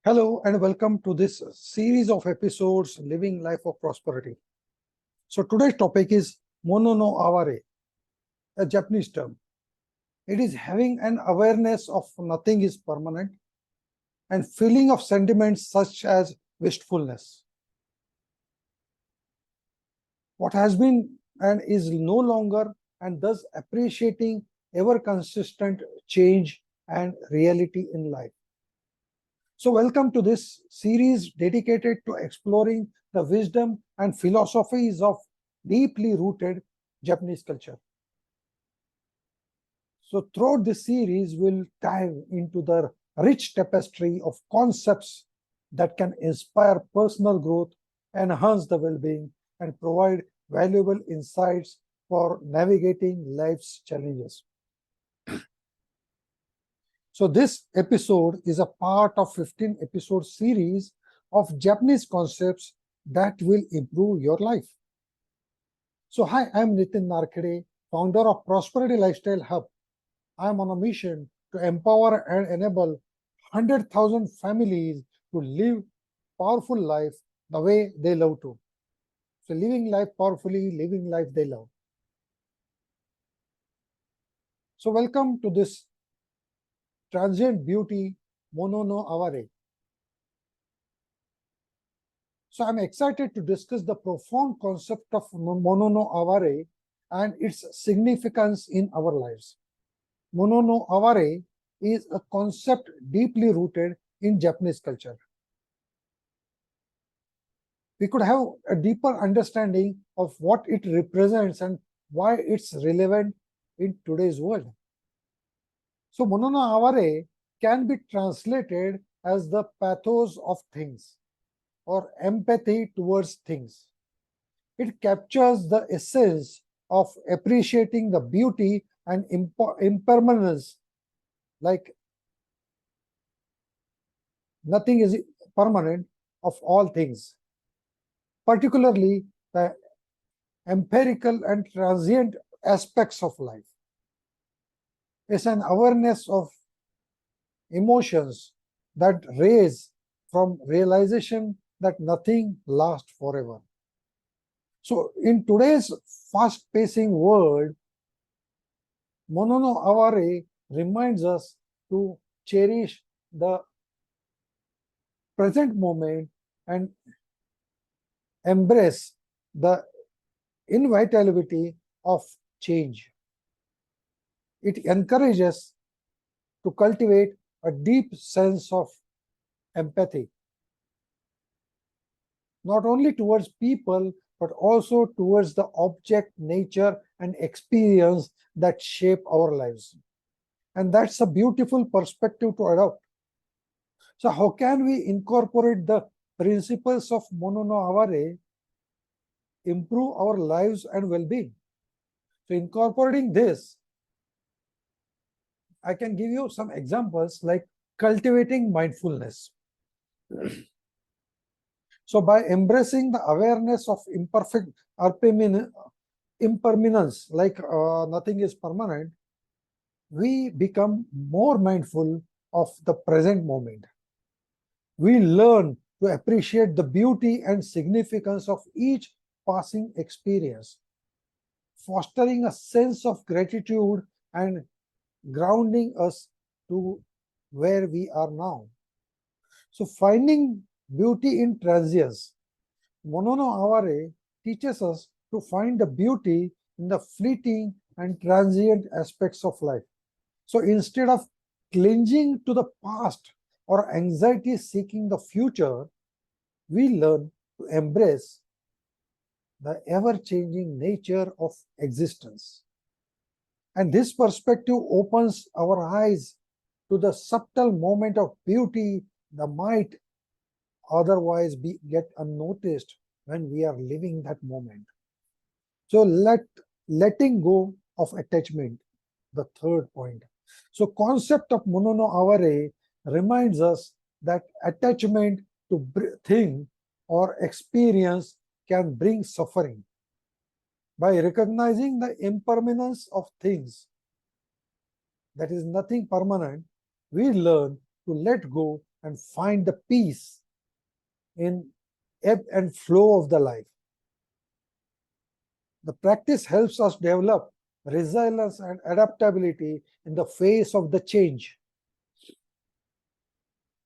Hello and welcome to this series of episodes, Living Life of Prosperity. So today's topic is Mono no Aware, a Japanese term. It is having an awareness of nothing is permanent and feeling of sentiments such as wistfulness. What has been and is no longer, and thus appreciating ever consistent change and reality in life. So welcome to this series dedicated to exploring the wisdom and philosophies of deeply rooted Japanese culture. So throughout this series, we'll dive into the rich tapestry of concepts that can inspire personal growth, enhance the well-being, and provide valuable insights for navigating life's challenges. So this episode is a part of 15-episode series of Japanese concepts that will improve your life. So hi, I'm Nitin Narkade, founder of Prosperity Lifestyle Hub. I'm on a mission to empower and enable 100,000 families to live powerful life the way they love to. So living life powerfully, living life they love. So welcome to this transient beauty, Mono no Aware. So I'm excited to discuss the profound concept of Mono no Aware and its significance in our lives. Mono no Aware is a concept deeply rooted in Japanese culture. We could have a deeper understanding of what it represents and why it's relevant in today's world. So Mono no Aware can be translated as the pathos of things or empathy towards things. It captures the essence of appreciating the beauty and impermanence, like nothing is permanent, of all things, particularly the empirical and transient aspects of life. It's an awareness of emotions that raise from realization that nothing lasts forever. So in today's fast-pacing world, Mono no Aware reminds us to cherish the present moment and embrace the inevitability of change. It encourages to cultivate a deep sense of empathy, not only towards people, but also towards the object, nature, and experience that shape our lives. And that's a beautiful perspective to adopt. So how can we incorporate the principles of Mono no Aware, improve our lives and well-being? So incorporating this, I can give you some examples like cultivating mindfulness. So by embracing the awareness of impermanence, like nothing is permanent, we become more mindful of the present moment. We learn to appreciate the beauty and significance of each passing experience, fostering a sense of gratitude and grounding us to where we are now. So finding beauty in transience. Mono no Aware teaches us to find the beauty in the fleeting and transient aspects of life. So instead of clinging to the past or anxiety seeking the future, we learn to embrace the ever-changing nature of existence. And this perspective opens our eyes to the subtle moment of beauty that might otherwise get unnoticed when we are living that moment. So letting go of attachment, the third point. So concept of Mono no Aware reminds us that attachment to thing or experience can bring suffering. By recognizing the impermanence of things, that is nothing permanent, we learn to let go and find the peace in ebb and flow of the life. The practice helps us develop resilience and adaptability in the face of the change.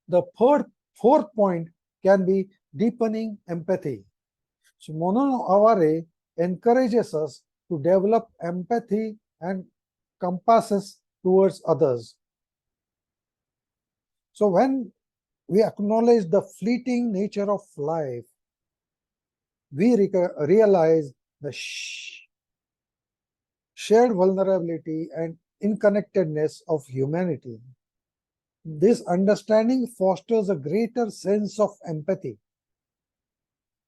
The fourth point can be deepening empathy. So Mono Aware encourages us to develop empathy and compasses towards others. So when we acknowledge the fleeting nature of life, we realize the shared vulnerability and interconnectedness of humanity. This understanding fosters a greater sense of empathy,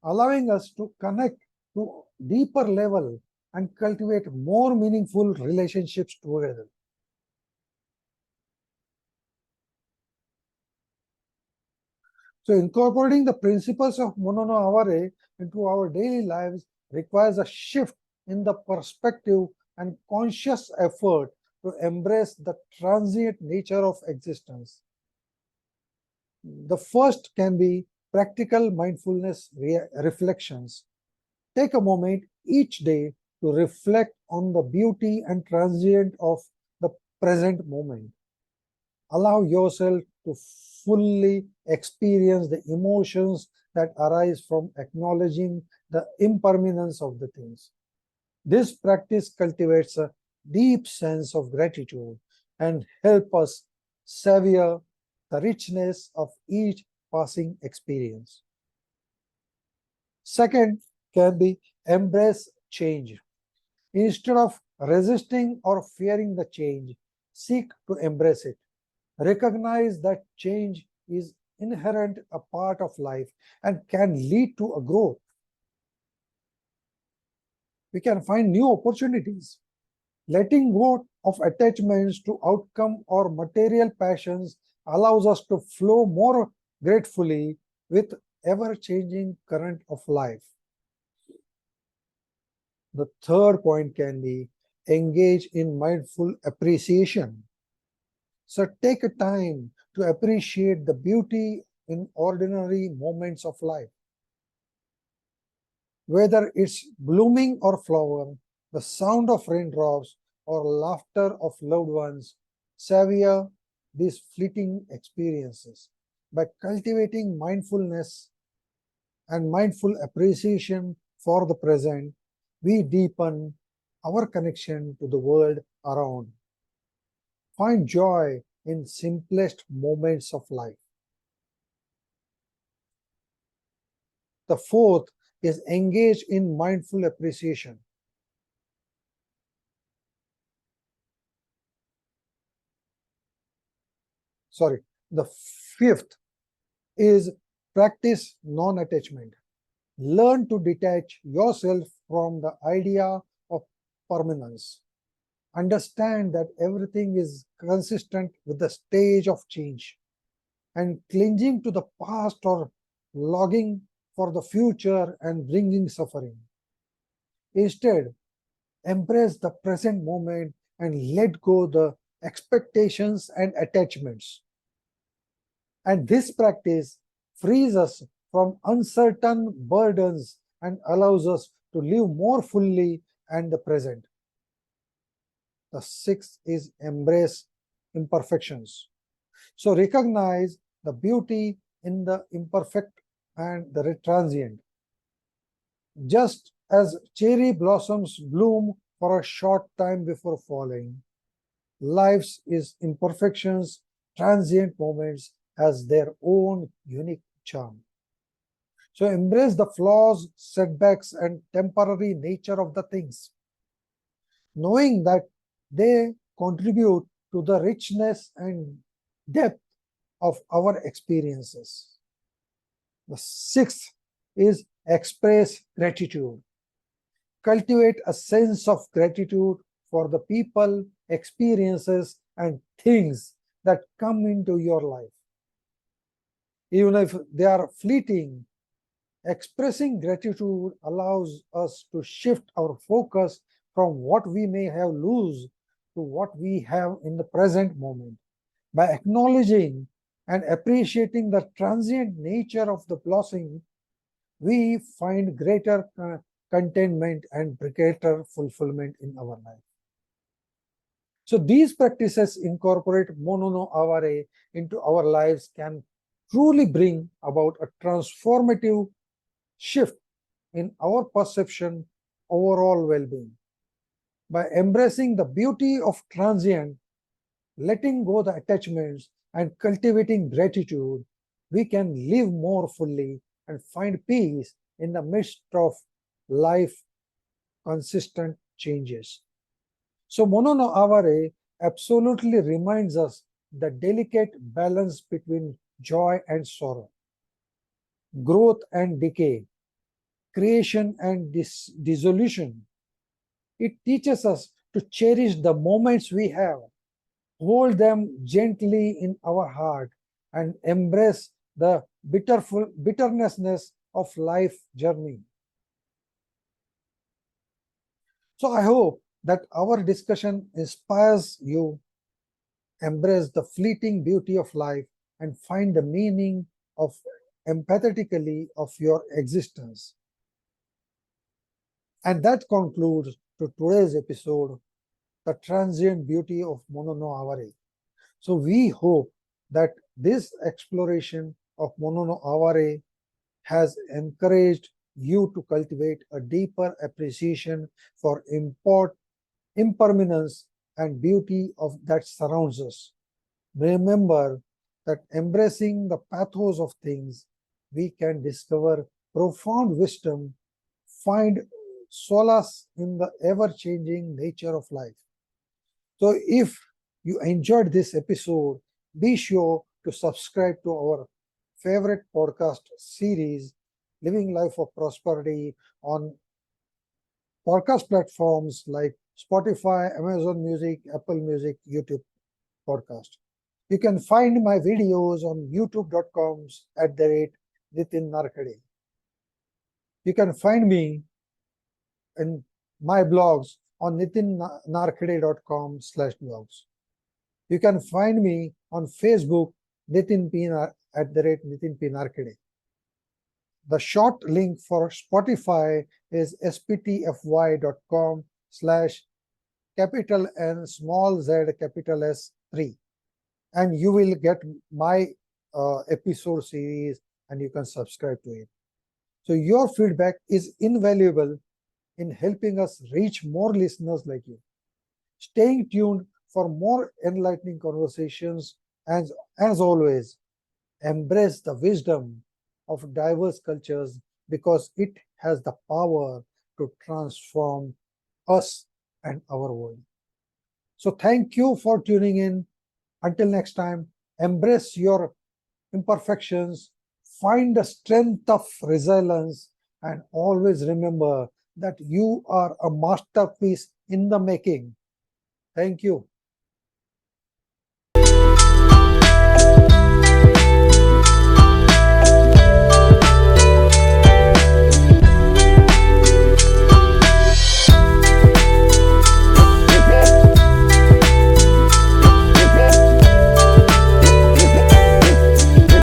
allowing us to connect to deeper level and cultivate more meaningful relationships together. So incorporating the principles of Monono Aware into our daily lives requires a shift in the perspective and conscious effort to embrace the transient nature of existence. The first can be practical mindfulness reflections. Take a moment each day to reflect on the beauty and transient of the present moment. Allow yourself to fully experience the emotions that arise from acknowledging the impermanence of the things. This practice cultivates a deep sense of gratitude and helps us savor the richness of each passing experience. Second can be embrace change. Instead of resisting or fearing the change, seek to embrace it. Recognize that change is inherent a part of life and can lead to a growth. We can find new opportunities. Letting go of attachments to outcome or material passions allows us to flow more gratefully with ever-changing current of life. The third point can be engage in mindful appreciation. So take a time to appreciate the beauty in ordinary moments of life. Whether it's blooming or flower, the sound of raindrops, or laughter of loved ones, savor these fleeting experiences. By cultivating mindfulness and mindful appreciation for the present, we deepen our connection to the world around. Find joy in simplest moments of life. The fourth is engage in mindful appreciation. Sorry, the fifth is practice non-attachment. Learn to detach yourself from the idea of permanence. Understand that everything is consistent with the stage of change, and clinging to the past or longing for the future and bringing suffering. Instead, embrace the present moment and let go the expectations and attachments. And this practice frees us from uncertain burdens and allows us to live more fully and the present. The sixth is embrace imperfections. So recognize the beauty in the imperfect and the transient. Just as cherry blossoms bloom for a short time before falling, life's is imperfections, transient moments has their own unique charm. So embrace the flaws, setbacks, and temporary nature of the things, knowing that they contribute to the richness and depth of our experiences. The sixth is express gratitude. Cultivate a sense of gratitude for the people, experiences, and things that come into your life. Even if they are fleeting, expressing gratitude allows us to shift our focus from what we may have lose to what we have in the present moment. By acknowledging and appreciating the transient nature of the blossoming, we find greater contentment and greater fulfillment in our life. So these practices incorporate Mono no Aware into our lives can truly bring about a transformative shift in our perception overall well-being. By embracing the beauty of transient, letting go the attachments and cultivating gratitude, we can live more fully and find peace in the midst of life consistent changes. So Mono no Aware absolutely reminds us the delicate balance between joy and sorrow, growth and decay, creation and dissolution. It teaches us to cherish the moments we have, hold them gently in our heart, and embrace the bitterness of life journey. So I hope that our discussion inspires you, embrace the fleeting beauty of life, and find the meaning of empathetically of your existence. And that concludes to today's episode, the transient beauty of Mono no Aware. So we hope that this exploration of Mono no Aware has encouraged you to cultivate a deeper appreciation for impermanence and beauty of that surrounds us. Remember that embracing the pathos of things, we can discover profound wisdom, find solace in the ever-changing nature of life. So if you enjoyed this episode, be sure to subscribe to our favorite podcast series, Living Life of Prosperity, on podcast platforms like Spotify, Amazon Music, Apple Music, YouTube podcast. You can find my videos on youtube.com/Nitin Narkade. You can find me in my blogs on nitinnarkade.com/blogs. You can find me on Facebook, Nitin P. @Nitin P. Narkade. The short link for Spotify is sptfy.com/N z 3. And you will get my episode series and you can subscribe to it. So your feedback is invaluable in helping us reach more listeners like you. Staying tuned for more enlightening conversations, and as always, embrace the wisdom of diverse cultures because it has the power to transform us and our world. So thank you for tuning in. Until next time, embrace your imperfections, find the strength of resilience, and always remember that you are a masterpiece in the making. Thank you.